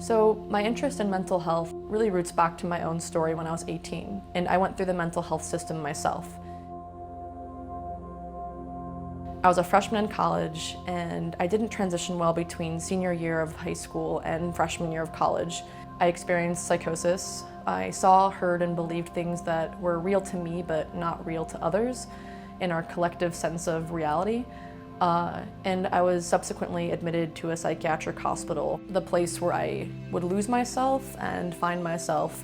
So my interest in mental health really roots back to my own story when I was 18, and I went through the mental health system myself. I was a freshman in college, and I didn't transition well between senior year of high school and freshman year of college. I experienced psychosis. I saw, heard, and believed things that were real to me but not real to others in our collective sense of reality. And I was subsequently admitted to a psychiatric hospital, the place where I would lose myself and find myself.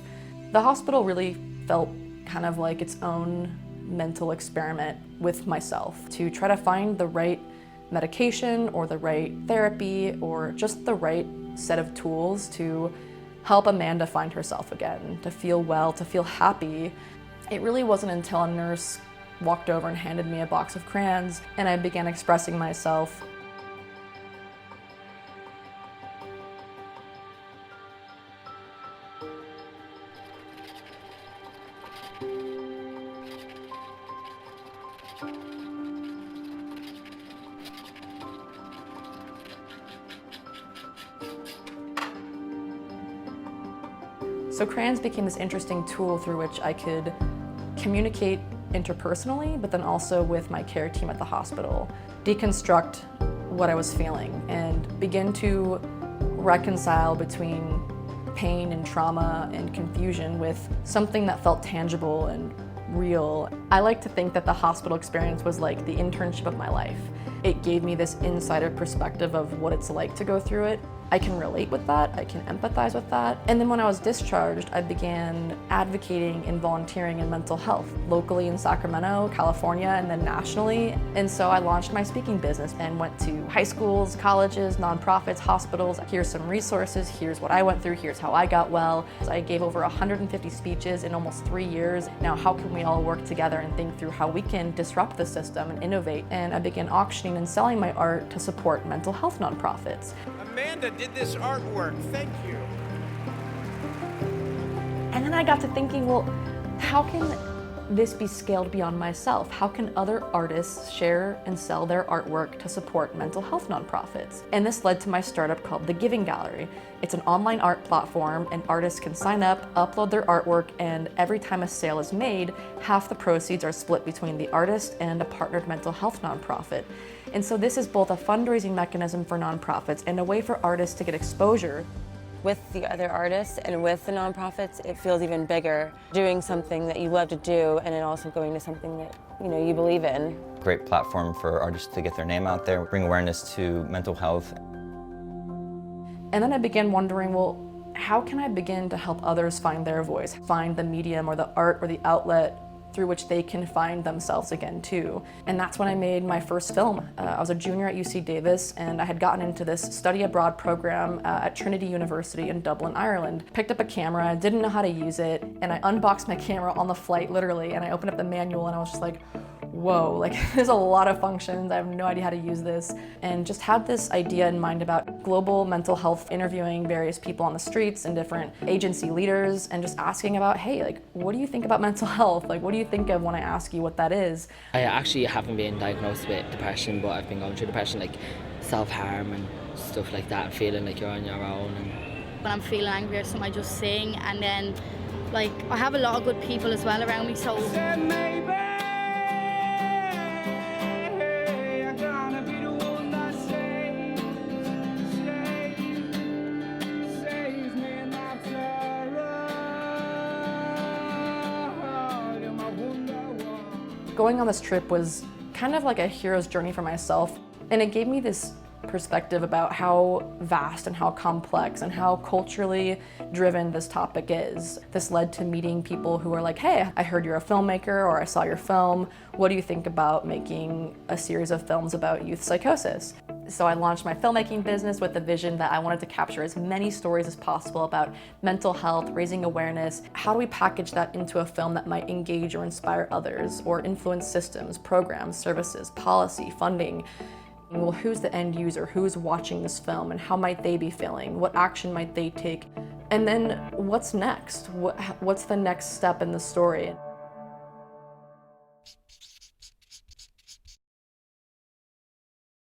The hospital really felt kind of like its own mental experiment with myself to try to find the right medication or the right therapy or just the right set of tools to help Amanda find herself again, to feel well, to feel happy. It really wasn't until a nurse walked over and handed me a box of crayons and I began expressing myself. So crayons became this interesting tool through which I could communicate interpersonally, but then also with my care team at the hospital, deconstruct what I was feeling and begin to reconcile between pain and trauma and confusion with something that felt tangible and real. I like to think that the hospital experience was like the internship of my life. It gave me this insider perspective of what it's like to go through it. I can relate with that, I can empathize with that. And then when I was discharged, I began advocating and volunteering in mental health, locally in Sacramento, California, and then nationally. And so I launched my speaking business and went to high schools, colleges, nonprofits, hospitals. Here's some resources, here's what I went through, here's how I got well. So I gave over 150 speeches in almost 3 years. Now, how can we all work together and think through how we can disrupt the system and innovate? And I began auctioning and selling my art to support mental health nonprofits. Amanda did this artwork, thank you. And then I got to thinking, well, how can this be scaled beyond myself? How can other artists share and sell their artwork to support mental health nonprofits? And this led to my startup called The Giving Gallery. It's an online art platform, and artists can sign up, upload their artwork, and every time a sale is made, half the proceeds are split between the artist and a partnered mental health nonprofit. And so this is both a fundraising mechanism for nonprofits and a way for artists to get exposure. With the other artists and with the nonprofits, it feels even bigger. Doing something that you love to do and then also going to something that you believe in. Great platform for artists to get their name out there, bring awareness to mental health. And then I began wondering, well, how can I begin to help others find their voice, find the medium or the art or the outlet through which they can find themselves again too. And that's when I made my first film. I was a junior at UC Davis, and I had gotten into this study abroad program at Trinity University in Dublin, Ireland. Picked up a camera, didn't know how to use it, and I unboxed my camera on the flight literally, and I opened up the manual and I was just like, whoa, like there's a lot of functions, I have no idea how to use this. And just had this idea in mind about global mental health, interviewing various people on the streets and different agency leaders and just asking about, hey, like, what do you think about mental health? Like, what do you think of when I ask you what that is? I actually haven't been diagnosed with depression, but I've been going through depression, like self-harm and stuff like that, and feeling like you're on your own. When I'm feeling angry or something, I just sing, and then like I have a lot of good people as well around me, so going on this trip was kind of like a hero's journey for myself, and it gave me this perspective about how vast and how complex and how culturally driven this topic is. This led to meeting people who were like, hey, I heard you're a filmmaker, or I saw your film. What do you think about making a series of films about youth psychosis? So I launched my filmmaking business with the vision that I wanted to capture as many stories as possible about mental health, raising awareness. How do we package that into a film that might engage or inspire others or influence systems, programs, services, policy, funding? Well, who's the end user? Who's watching this film, and how might they be feeling? What action might they take? And then what's next? What's the next step in the story?